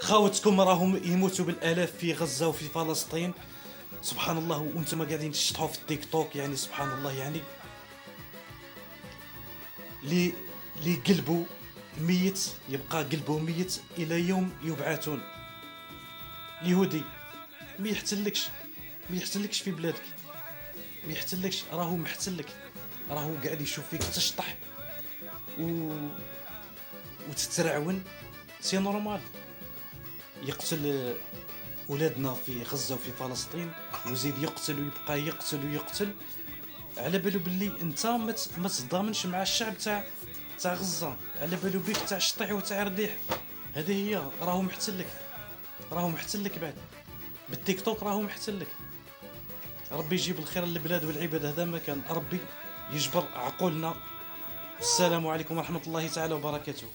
خاوتكم راهم يموتوا بالالاف في غزه وفي فلسطين، سبحان الله، وانتم قاعدين تشطحوا في التيك توك. يعني سبحان الله، يعني لي قلبه ميت يبقى قلبه ميت الى يوم يبعثون. اليهودي ما يحتلكش، ما يحتلكش في بلادك، ما يحتلكش، راهو محتلك، راهو قاعد يشوف فيك تشطح وتترعون. سي نورمال يقتل ولادنا في غزه وفي فلسطين، ويزيد يقتل ويبقى يقتل ويقتل، على بالو باللي انت ما تضامنش مع الشعب تاع غزه، على بالو بيك تاع شطيح وتاع رديح. هذه هي، راهو محتلك، راهو محتلك بعد بالتيك توك، راهو محتلك. ربي يجيب الخير للبلاد والعباد، هذا ما كان، ربي يجبر عقولنا. السلام عليكم ورحمه الله تعالى وبركاته.